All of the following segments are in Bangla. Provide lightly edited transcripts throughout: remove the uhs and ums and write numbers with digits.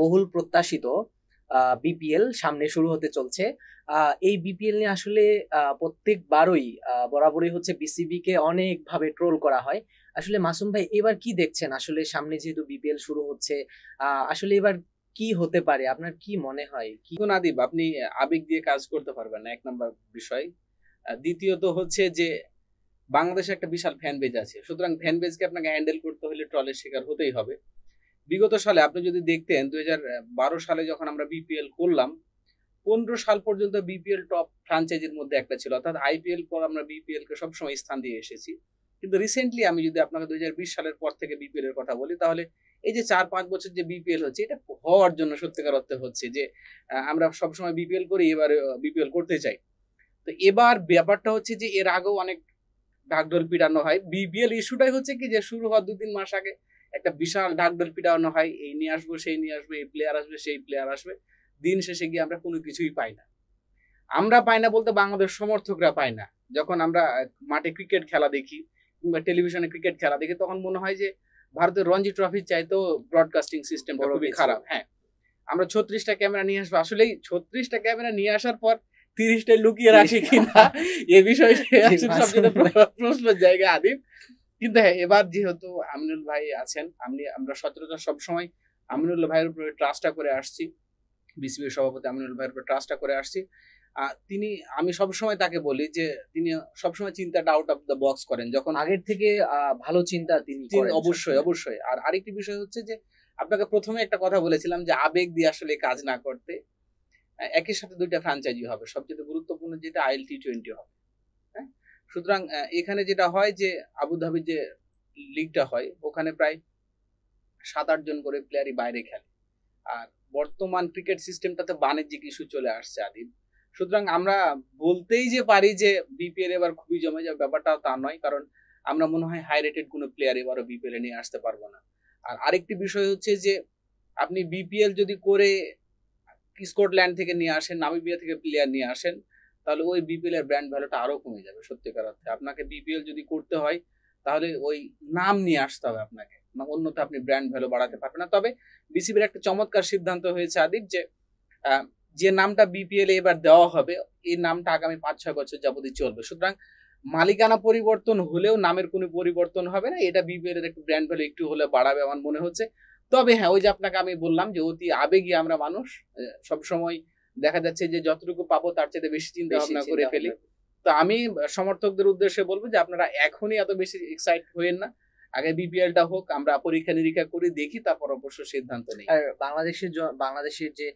বহুল প্রত্যাশিত বিপিএল সামনে শুরু হতে চলছে। এই বিপিএল নিয়ে আসলে প্রত্যেকবারই বরাবরই হচ্ছে বিসিবি কে অনেকভাবে ট্রোল করা হয়। আসলে মাসুম ভাই এবার কি দেখছেন? আসলে সামনে যেহেতু বিপিএল শুরু হচ্ছে, আসলে এবার কি হতে পারে? আপনার কি মনে হয়? কি দেখুন আদিব, আপনি আবেগ দিয়ে কাজ করতে পারবেন না, এক নম্বর বিষয়। দ্বিতীয়ত হচ্ছে যে বাংলাদেশে একটা বিশাল ফ্যান বেজ আছে, সুতরাং ফ্যান বেজকে আপনাকে হ্যান্ডেল করতে হলে ট্রলের শিকার হতেই হবে। বিগত সালে আপনি যদি দেখতেন 2012 সালে যখন আমরা বিপিএল করলাম, 15 সাল পর্যন্ত বিপিএল টপ ফ্রাঞ্চাইজির মধ্যে একটা ছিল, অর্থাৎ আইপিএল পর আমরা বিপিএল কে সবসময় স্থান দিয়ে এসেছি। কিন্তু রিসেন্টলি আমি যদি আপনাকে 2020 সালের পর থেকে বিপিএল এর কথা বলি, তাহলে এই যে 4-5 বছর যে বিপিএল হচ্ছে, এটা হওয়ার জন্য সত্যিকার অর্থে হচ্ছে যে আমরা সবসময় বিপিএল করি, এবারে বিপিএল করতে চাই। তো এবার ব্যাপারটা হচ্ছে যে এর আগেও অনেক ঢাকঢোল পিটানো হয়। বিপিএল ইস্যুটাই হচ্ছে কি যে শুরু হওয়ার 2-3 মাস আগে একটা বিশাল ঢাকঢোল পিটানো হয়, এই নিয়ে আসবো, সেই নিয়ে আসবো, এই প্লেয়ার আসবে, সেই প্লেয়ার আসবে। দিন শেষে গিয়ে আমরা কোনো কিছুই পাই না। আমরা পাই না বলতে বাংলাদেশ সমর্থকরা পায় না। যখন আমরা মাঠে ক্রিকেট খেলা দেখি কিংবা টেলিভিশনে ক্রিকেট খেলা দেখি, তখন মনে হয় যে ভারতের রঞ্জি ট্রফির চাইতেও ব্রডকাস্টিং সিস্টেমটা বড় খুবই কিছু? খারাপ। হ্যাঁ, আমরা 36টা ক্যামেরা নিয়ে আসবো। আসলেই 36টা ক্যামেরা নিয়ে আসার পর 30টায় লুকিয়ে রাখে কিনা এ বিষয়টা জি, আসলে মাসুম সবচেয়ে ভাই। প্রশ্নের জায়গা আদিব। কিন্তু হ্যাঁ, এবার যেহেতু আমিনুল ভাই আছেন, আমরা সচরাচর সবসময় আমিনুল ভাইয়ের উপরে ট্রাস্টটা করে আসছি। বিসিবির সভাপতি আমিনুল ভাইয়ের উপর ট্রাস্টটা করে আসছি। তিনি, আমি সবসময় তাকে বলি যে তিনি সবসময় চিন্তাটা আউট অফ দ্য বক্স করেন। যখন আগের থেকে ভালো চিন্তা তিনি করেন অবশ্যই, সবসময়। অবশ্যই। আর আরেকটি বিষয় হচ্ছে যে আপনাকে ১ম এ একটা কথা বলেছিলাম যে আবেগ দিয়ে আসলে কাজ না করতে। একই সাথে ২ টা ফ্র্যাঞ্চাইজি হবে। সবচেয়ে গুরুত্বপূর্ণ যেটা আইএল টি-20 হবে। হ্যাঁ? সুতরাং এখানে যেটা হয় যে আবুধাবির যে লিগটা হয়, ওখানে প্রায় ৭-৮ জন করে প্লেয়ারই বাইরে খেলে। আর বর্তমান ক্রিকেট সিস্টেমটাতে বাণিজ্যিক ইস্যু চলে আসছে আদিব। সুতরাং আমরা বলতেই যে পারি যে বিপিএল এবার খুবই জমে যাবে, ব্যাপারটা তা নয়। কারণ আমরা মনে হয় হাই রেটেড কোনো প্লেয়ার এবারও বিপিএল এ নিয়ে আসতে পারবো না। আর আরেকটি বিষয় হচ্ছে যে আপনি বিপিএল যদি করে স্কটল্যান্ড থেকে নিয়ে আসেন, নামিবিয়া থেকে প্লেয়ার নিয়ে আসেন, তাহলে ওই বিপিএল এর ব্র্যান্ড ভ্যালুটা আরো কমে যাবে সত্যিকার অর্থে। আপনাকে বিপিএল যদি করতে হয়, তাহলে ওই নাম নিয়ে আসতে হবে আপনাকে। না, অন্যথা আপনি ব্র্যান্ড ভ্যালু বাড়াতে পারবেন না। তবে বিসিবির একটা চমৎকার সিদ্ধান্ত হয়েছে আদিব যে যে নামটা বিপিএল এ এবার দেওয়া হবে, এই নামটা আগামী ৫-৬ বছর যাবতই চলবে। সুতরাং মালিকানা পরিবর্তন হলেও নামের কোনো পরিবর্তন হবে না। এটা বিপিএল এর একটু ব্র্যান্ড ভ্যালু একটু হলে বাড়াবে আমার মনে হচ্ছে। তবে হ্যাঁ, ওই যে আপনাকে আমি বললাম যে অতি আবেগী আমরা মানুষ। সবসময় দেখা যাচ্ছে যে যতটুকু পাবো তার চাইতে বেশি চিন্তা বেশি ভাবনা করে চিন্তা ফেলি। ভাবনা। তো আমি সমর্থকদের উদ্দেশ্যে বলব যে আপনারা এখনই এত বেশি এক্সাইট হইয়েন না। আগে বিপিএলটা হোক, আমরা পরীক্ষা-নিরীক্ষা করে দেখি, তারপর অবশ্য সিদ্ধান্ত নেই। আর বাংলাদেশের যে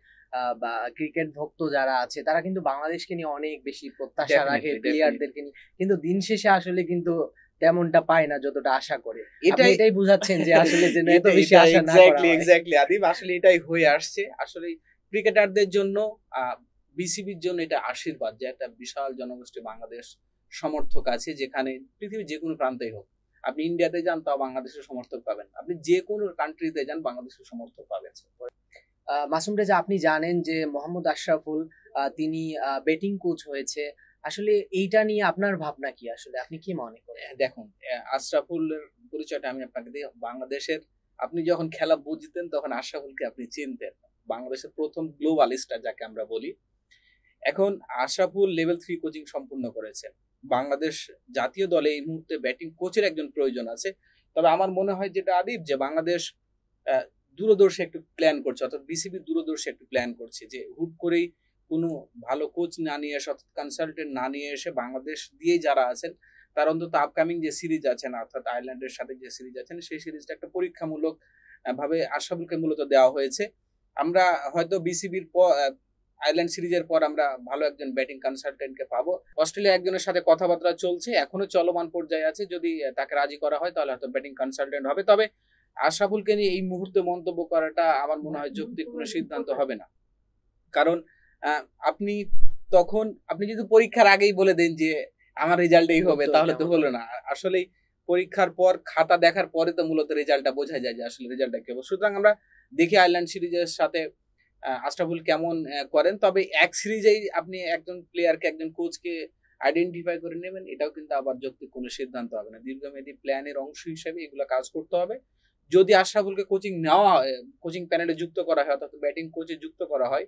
বা ক্রিকেট ভক্ত যারা আছে তারা কিন্তু বাংলাদেশকে নিয়ে অনেক বেশি প্রত্যাশা রাখে, ডেফিনিটলি, ডেফিনিটলি। প্লেয়ারদেরকে নিয়ে। কিন্তু দিন শেষে আসলে কিন্তু তেমনটা পায় না যতটা আশা করে। আপনি এটাই এটাই বুঝাচ্ছেন যে আসলে যেন এত এটা বেশি এটা আশা না করা এক্সাক্টলি, হয়। এক্সাক্টলি আদিব, আসলে এটাই হয়ে আসছে। আসলে ক্রিকেটারদের জন্য বিসিবির জন্য এটা আশীর্বাদ যে একটা বিশাল জনগোষ্ঠী বাংলাদেশ সমর্থক আছে, যেখানে পৃথিবীর যে কোনো প্রান্তেই হোক। আপনি ইন্ডিয়াতে যান, তাও বাংলাদেশের সমর্থক পাবেন। আপনি যে কোনো কান্ট্রিতে যান, বাংলাদেশের সমর্থক পাবেন। মাসুম রেজা, আপনি জানেন যে মোহাম্মদ আশরাফুল তিনি ব্যাটিং কোচ হয়েছে। আসলে এইটা নিয়ে আপনার ভাবনা কি আসলে? আপনি কি মনে করেন? দেখুন, আশরাফুলের পরিচয়টা আমি আপনাকে দিই। বাংলাদেশের, আপনি যখন খেলা বুঝতেন তখন আশরাফুলকে আপনি চিনতেন। বাংলাদেশের ১ম গ্লোবাল স্টার যাকে আমরা বলি। এখন আশরাফুল লেভেল 3 কোচিং সম্পূর্ণ করেছেন। বাংলাদেশ জাতীয় দলে এই মুহূর্তে ব্যাটিং কোচের একজন প্রয়োজন আছে। তবে আমার মনে হয় যেটা আদিব, যে বাংলাদেশ আ দূরদর্শী একটু প্ল্যান করছে, অর্থাৎ বিসিবি দূরদর্শী একটু প্ল্যান করছে যে হুট করেই কোনো ভালো কোচ না নিয়ে এসে, অর্থাৎ কনসালটেন্ট না নিয়ে এসে বাংলাদেশ দিয়েই যারা আছেন, তার অন্তত আপকামিং যে সিরিজ আছেন, অর্থাৎ আয়ারল্যান্ডের সাথে যে সিরিজ আছেন, সেই সিরিজটা একটা পরীক্ষামূলক ভাবে আশরাফুলকে মূলত দেওয়া হয়েছে। আমরা হয়তো বিসিবির আয়ারল্যান্ড সিরিজের পর আমরা ভালো একজন ব্যাটিং কনসালটেন্টকে পাবো। অস্ট্রেলিয়া একজনের সাথে কথাবার্তা চলছে, এখনো চলমান পর্যায়ে আছে। যদি তাকে রাজি করা হয়, তাহলে হয়তো ব্যাটিং কনসালটেন্ট হবে। তবে আশরাফুলকে নিয়ে এই মুহূর্তে মন্তব্য করাটা আমার মনে হয় যৌক্তিক কোনো সিদ্ধান্ত হবে না। কারণ আপনি আপনি যদি পরীক্ষার আগেই বলে দেন যে আমার রেজাল্ট এই হবে, তো তাহলে তো কেমন হলো হবে? না। আসলেই পরীক্ষার পর খাতা দেখার পরে তো মূলত রেজাল্টটা বোঝা যায় যে আসলে রেজাল্টটা কি হবে। সুতরাং আমরা দেখি আয়ারল্যান্ড সিরিজের সাথে আশরাফুল কেমন করেন। তবে এক সিরিজেই আপনি একজন প্লেয়ারকে, একজন কোচকে আইডেন্টিফাই করে নেবেন, এটাও কিন্তু আবার যৌক্তিক কোনো সিদ্ধান্ত হবে না। দীর্ঘমেয়াদী প্ল্যানের অংশ হিসেবে এগুলো কাজ করতে হবে। যদি আশরাফুলকে কোচিং নেওয়া হয়, কোচিং প্যানেলে যুক্ত করা হয় অর্থাৎ ব্যাটিং কোচে যুক্ত করা হয়,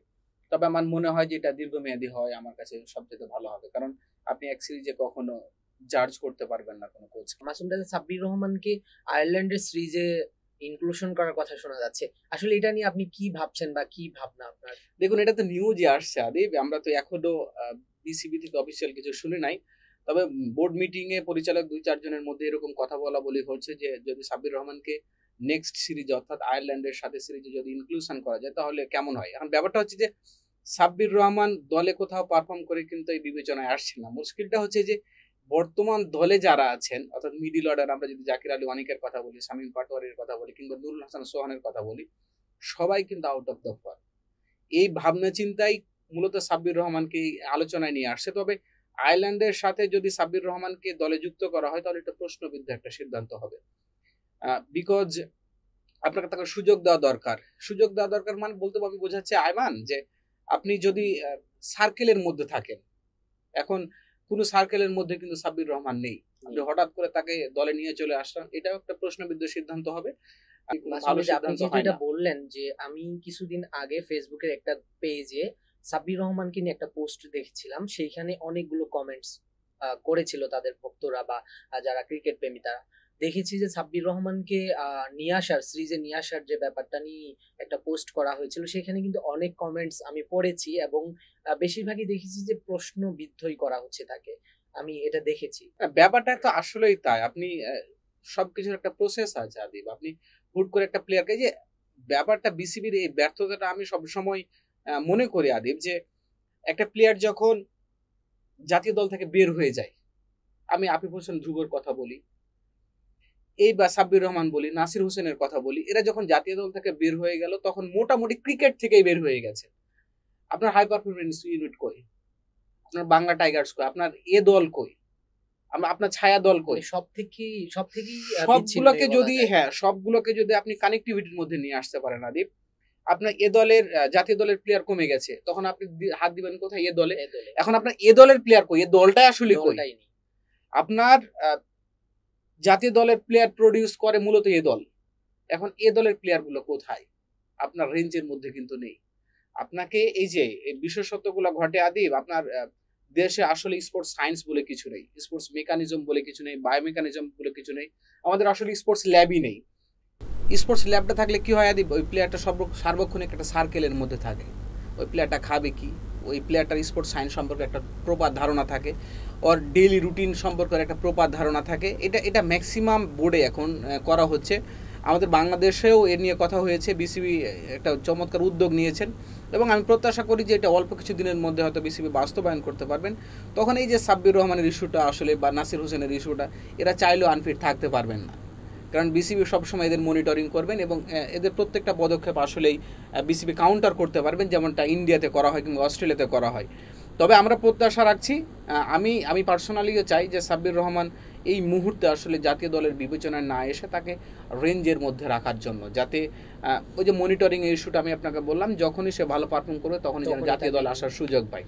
তবে আমার মনে হয় যে এটা দীর্ঘমেয়াদী হয় আমার কাছে সবচেয়ে ভালো হবে, কারণ আপনি এক সিরিজে কখনো জাজ করতে পারবেন না কোনো কোচ। মাসুম রাজা সাব্বির রহমানকে আয়ারল্যান্ডের সিরিজে ইনক্লুশন করার কথা শোনা যাচ্ছে, আসলে এটা নিয়ে আপনি কি ভাবছেন বা কি ভাবনা আপনার? দেখুন, এটা তো নিউজই আসছে আদিব, আমরা তো এখনো বিসিবি থেকে অফিসিয়াল কিছু শুনি নাই। তবে বোর্ড মিটিং এ পরিচালক 2-4 জনের মধ্যে এরকম কথা বলা বলি হচ্ছে যে যদি সাব্বির রহমানকে নেক্সট সিরিজে অর্থাৎ আয়ারল্যান্ডের সাথে সিরিজে যদি ইনক্লুশন করা যায় তাহলে কেমন হয়। এখন ব্যাপারটা হচ্ছে যে সাব্বির রহমান দলে কোথাও পারফর্ম করে কিন্তু এই বিবেচনায় আসছে না। মুশকিলটা হচ্ছে যে বর্তমান দলে যারা আছেন অর্থাৎ মিডিল অর্ডার, আমরা যদি জাকির আলী অনিকের কথা বলি, শামীম পাটোয়ারির কথা বলি, কিংবা নুরুল হাসান সোহানের কথা বলি, সবাই কিন্তু আউট অফ দ্য ফর্ম। এই ভাবনা চিন্তাই মূলত সাব্বির রহমানকে আলোচনায় নিয়ে আসছে। তবে আয়ারল্যান্ডের সাথে যদি সাব্বির রহমানকে দলে যুক্ত করা হয় তাহলে এটা প্রশ্নবিদ্ধ একটা সিদ্ধান্ত হবে, বিকজ আপনাকে তাকে সুযোগ দেওয়া দরকার। সুযোগ দেওয়া দরকার মানে বলতে আমি বোঝাচ্ছি আয়মান যে আপনি যদি সার্কেলের মধ্যে থাকেন, এখন কোন সার্কেলের মধ্যে কিন্তু সাব্বির রহমান নেই, আপনি হঠাৎ করে তাকে দলে নিয়ে চলে আসলেন, এটাও একটা প্রশ্নবিদ্ধ সিদ্ধান্ত হবে। আপনি যেহেতু এটা বললেন যে আমি কিছুদিন আগে ফেসবুকের একটা পেজে সাব্বির রহমানকে নিয়ে একটা পোস্ট দেখছিলাম, সেইখানে অনেকগুলো কমেন্টস করেছিল তাদের ভক্তরা বা যারা ক্রিকেট প্রেমী তারা। দেখেছি যে সাব্বির রহমানকে নিয়ে আসার সিরিজে নিয়ে আসার যে ব্যাপারটা নিয়ে একটা পোস্ট করা হয়েছিল, সেখানে কিন্তু অনেক কমেন্টস আমি পড়েছি এবং বেশিরভাগই দেখেছি যে প্রশ্নবিদ্ধই করা হচ্ছে তাকে, আমি এটা দেখেছি। ব্যাপারটা তো আসলেই তাই। আপনি সবকিছুর একটা প্রসেস আছে আদিব, আপনি হুট করে একটা প্লেয়ারকে যে ব্যাপারটা বিসিবির এই ব্যর্থতাটা আমি সবসময় মনে করি আদিব, যে একটা প্লেয়ার যখন জাতীয় দল থেকে বের হয়ে যায়, আমি আফিফ হোসেন ধ্রুবর কথা বলি, এই বা সাব্বির রহমান বলি, নাসির হোসেনের কথা বলি, এরা যখন জাতীয় দল থেকে বের হয়ে গেল তখন মোটামুটি ক্রিকেট থেকেই বের হয়ে গেছে। আপনার হাই পারফরমেন্স ইউনিট কই, আপনার বাংলা টাইগার্স কই, আপনার এ দল কই, আপনার ছায়া দল কই, সবগুলোকে যদি সবগুলোকে যদি আপনি কানেক্টিভিটির মধ্যে নিয়ে আসতে পারেন আদিব, আপনার এ দলের জাতীয় দলের প্লেয়ার কমে গেছে, তখন আপনি হাত দিবেন কোথায়? এ দলে। এখন আপনার এ দলের প্লেয়ার কই, এ দলটাই আসলে কই? আপনার জাতীয় দলের প্লেয়ার প্রডিউস করে মূলত এ দল, এখন এ দলের প্লেয়ার গুলো কোথায়? আপনার রেঞ্জের মধ্যে কিন্তু নেই। আপনাকে এই যে বিশেষত্বগুলো ঘটে আদিব, আপনার দেশে আসলে স্পোর্টস সায়েন্স বলে কিছু নেই, স্পোর্টস মেকানিজম বলে কিছু নেই, বায়োমেকানিজম বলে কিছু নেই, আমাদের আসলে স্পোর্টস ল্যাবই নেই। স্পোর্টস ল্যাবটা থাকলে কি হয় আদিব, ওই প্লেয়ারটা সার্বক্ষণিক একটা সার্কেলের মধ্যে থাকে, ওই প্লেয়ারটা খাবে কি, ওই প্লেয়ারটার স্পোর্টস সায়েন্স সম্পর্কে একটা প্রপার ধারণা থাকে, ওর ডেইলি রুটিন সম্পর্কে একটা প্রপার ধারণা থাকে। এটা ম্যাক্সিমাম বোর্ডে এখন করা হচ্ছে। আমাদের বাংলাদেশেও এ নিয়ে কথা হয়েছে, বিসিবি একটা চমৎকার উদ্যোগ নিয়েছেন এবং আমি প্রত্যাশা করি যে এটা অল্প কিছু দিনের মধ্যে হয়তো বিসিবি বাস্তবায়ন করতে পারবেন। তখন এই যে সাব্বির রহমানের ইস্যুটা আসলে বা নাসির হোসেনের ইস্যুটা, এরা চাইলেও আনফিট থাকতে পারবেন না, কারণ বিসিবি সবসময় এদের মনিটরিং করবেন এবং এদের প্রত্যেকটা পদক্ষেপ আসলেই বিসিবি কাউন্টার করতে পারবেন, যেমনটা ইন্ডিয়াতে করা হয় কিংবা অস্ট্রেলিয়াতে করা হয়। তবে আমরা প্রত্যাশা রাখছি, আমি পার্সোনালিও চাই যে সাব্বির রহমান এই মুহূর্তে আসলে জাতীয় দলের বিবেচনায় না এসে তাকে রেঞ্জের মধ্যে রাখার জন্য, যাতে ওই যে মনিটরিং ইস্যুটা আমি আপনাকে বললাম, যখনই সে ভালো পারফর্ম করবে তখনই যেন জাতীয় দলে আসার সুযোগ পায়।